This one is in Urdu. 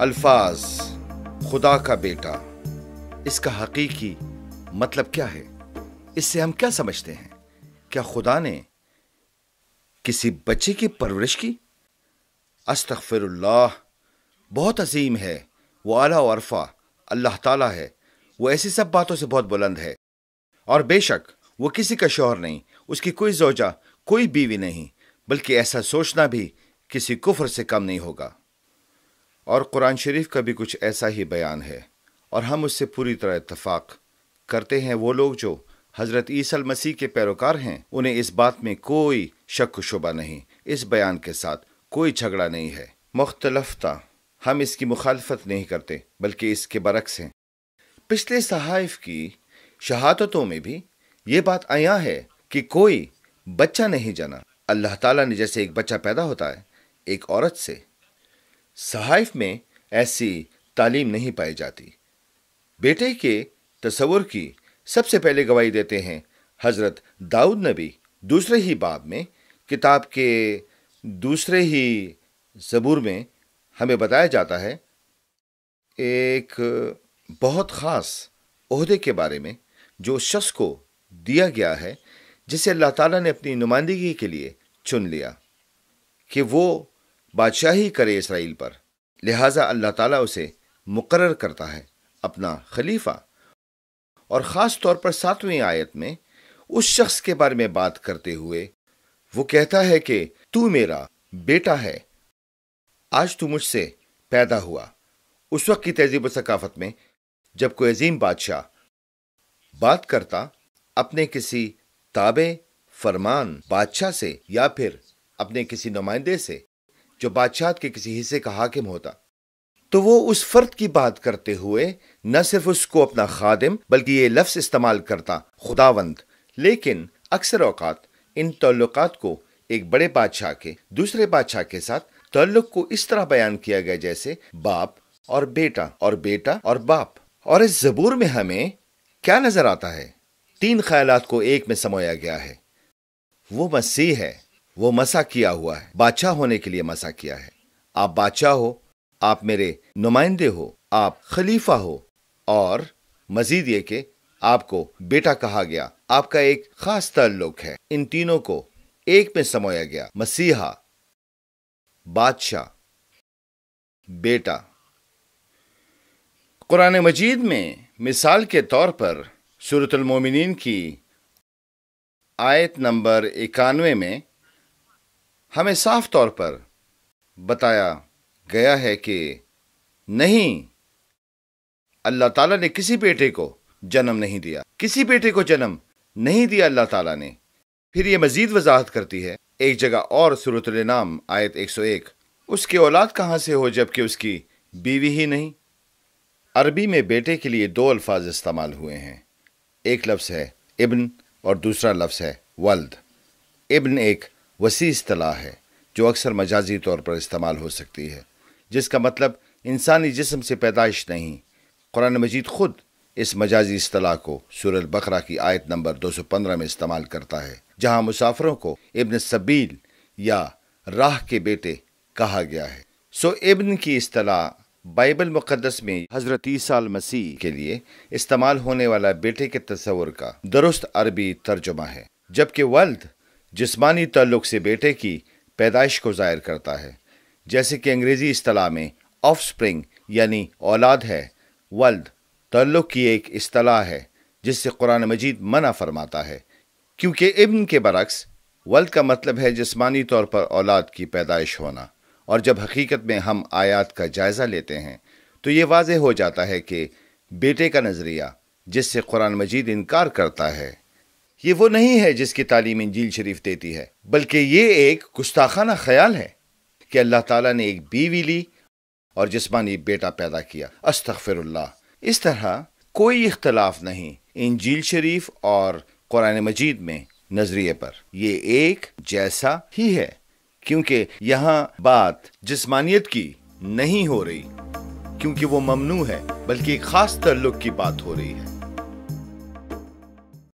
الفاظ خدا کا بیٹا، اس کا حقیقی مطلب کیا ہے؟ اس سے ہم کیا سمجھتے ہیں؟ کیا خدا نے کسی بچے کی پرورش کی؟ استغفر اللہ، بہت عظیم ہے وہ، اعلیٰ و عرفہ اللہ تعالیٰ ہے، وہ ایسی سب باتوں سے بہت بلند ہے، اور بے شک وہ کسی کا شوہر نہیں، اس کی کوئی زوجہ، کوئی بیوی نہیں، بلکہ ایسا سوچنا بھی کسی کفر سے کم نہیں ہوگا۔ اور قرآن شریف کا بھی کچھ ایسا ہی بیان ہے، اور ہم اس سے پوری طرح اتفاق کرتے ہیں۔ وہ لوگ جو حضرت عیسی المسیح کے پیروکار ہیں، انہیں اس بات میں کوئی شک و شبہ نہیں، اس بیان کے ساتھ کوئی جھگڑا نہیں ہے۔ مختلف تھا، ہم اس کی مخالفت نہیں کرتے، بلکہ اس کے برعکس ہیں۔ پچھلے صحائف کی شہادتوں میں بھی یہ بات عیاں ہے کہ کوئی بچہ نہیں جنا۔ اللہ تعالیٰ نے جیسے ایک بچہ پیدا ہوتا ہے ایک عورت سے، صحائف میں ایسی تعلیم نہیں پائی جاتی۔ بیٹے کے تصور کی سب سے پہلے گواہی دیتے ہیں حضرت داؤد نبی۔ دوسرے ہی باب میں، کتاب کے دوسرے ہی زبور میں ہمیں بتایا جاتا ہے ایک بہت خاص عہدے کے بارے میں جو اس شخص کو دیا گیا ہے، جسے اللہ تعالیٰ نے اپنی نمائندگی کے لیے چن لیا کہ وہ بادشاہی کرے اسرائیل پر۔ لہٰذا اللہ تعالیٰ اسے مقرر کرتا ہے اپنا خلیفہ، اور خاص طور پر 7ویں آیت میں اس شخص کے بارے میں بات کرتے ہوئے وہ کہتا ہے کہ تو میرا بیٹا ہے، آج تو مجھ سے پیدا ہوا۔ اس وقت کی تہذیب و ثقافت میں جب کوئی عظیم بادشاہ بات کرتا اپنے کسی تابع فرمان بادشاہ سے یا پھر اپنے کسی نمائندے سے جو بادشاہت کے کسی حصے کا حاکم ہوتا، تو وہ اس فرد کی بات کرتے ہوئے نہ صرف اس کو اپنا خادم بلکہ یہ لفظ استعمال کرتا خداوند۔ لیکن اکثر اوقات ان تعلقات کو ایک بڑے بادشاہ کے دوسرے بادشاہ کے ساتھ تعلق کو اس طرح بیان کیا گیا جیسے باپ اور بیٹا اور بیٹا اور باپ۔ اور اس زبور میں ہمیں کیا نظر آتا ہے؟ 3 خیالات کو ایک میں سمویا گیا ہے۔ وہ مسیح ہے، وہ مسح کیا ہوا ہے، بادشاہ ہونے کے لیے مسح کیا ہے۔ آپ بادشاہ ہو، آپ میرے نمائندے ہو، آپ خلیفہ ہو، اور مزید یہ کہ آپ کو بیٹا کہا گیا، آپ کا ایک خاص تعلق ہے۔ ان تینوں کو ایک میں سمویا گیا، مسیحا، بادشاہ، بیٹا۔ قرآن مجید میں مثال کے طور پر سورۃ المومنین کی آیت نمبر 91 میں ہمیں صاف طور پر بتایا گیا ہے کہ نہیں، اللہ تعالیٰ نے کسی بیٹے کو جنم نہیں دیا، کسی بیٹے کو جنم نہیں دیا اللہ تعالیٰ نے۔ پھر یہ مزید وضاحت کرتی ہے ایک جگہ اور، سورۃ الانعام آیت 101، اس کی اولاد کہاں سے ہو جبکہ اس کی بیوی ہی نہیں۔ عربی میں بیٹے کے لیے 2 الفاظ استعمال ہوئے ہیں، ایک لفظ ہے ابن اور دوسرا لفظ ہے ولد۔ ابن ایک وسیع اصطلاح ہے جو اکثر مجازی طور پر استعمال ہو سکتی ہے، جس کا مطلب انسانی جسم سے پیدائش نہیں۔ قرآن مجید خود اس مجازی اصطلاح کو سورہ البقرہ کی آیت نمبر 215 میں استعمال کرتا ہے، جہاں مسافروں کو ابن السبیل یا راہ کے بیٹے کہا گیا ہے۔ ابن کی اصطلاح بائبل مقدس میں حضرت عیسی المسیح کے لیے استعمال ہونے والا بیٹے کے تصور کا درست عربی ترجمہ ہے، جبکہ ولد جسمانی تعلق سے بیٹے کی پیدائش کو ظاہر کرتا ہے، جیسے کہ انگریزی اصطلاح میں آف سپرنگ یعنی اولاد ہے۔ ولد تعلق کی ایک اصطلاح ہے جس سے قرآن مجید منع فرماتا ہے، کیونکہ ابن کے برعکس ولد کا مطلب ہے جسمانی طور پر اولاد کی پیدائش ہونا۔ اور جب حقیقت میں ہم آیات کا جائزہ لیتے ہیں تو یہ واضح ہو جاتا ہے کہ بیٹے کا نظریہ جس سے قرآن مجید انکار کرتا ہے، یہ وہ نہیں ہے جس کی تعلیم انجیل شریف دیتی ہے، بلکہ یہ ایک گستاخانہ خیال ہے کہ اللہ تعالیٰ نے ایک بیوی لی اور جسمانی بیٹا پیدا کیا۔ استغفر اللہ۔ اس طرح کوئی اختلاف نہیں انجیل شریف اور قرآن مجید میں نظریے پر، یہ ایک جیسا ہی ہے، کیونکہ یہاں بات جسمانیت کی نہیں ہو رہی، کیونکہ وہ ممنوع ہے، بلکہ ایک خاص تعلق کی بات ہو رہی ہے۔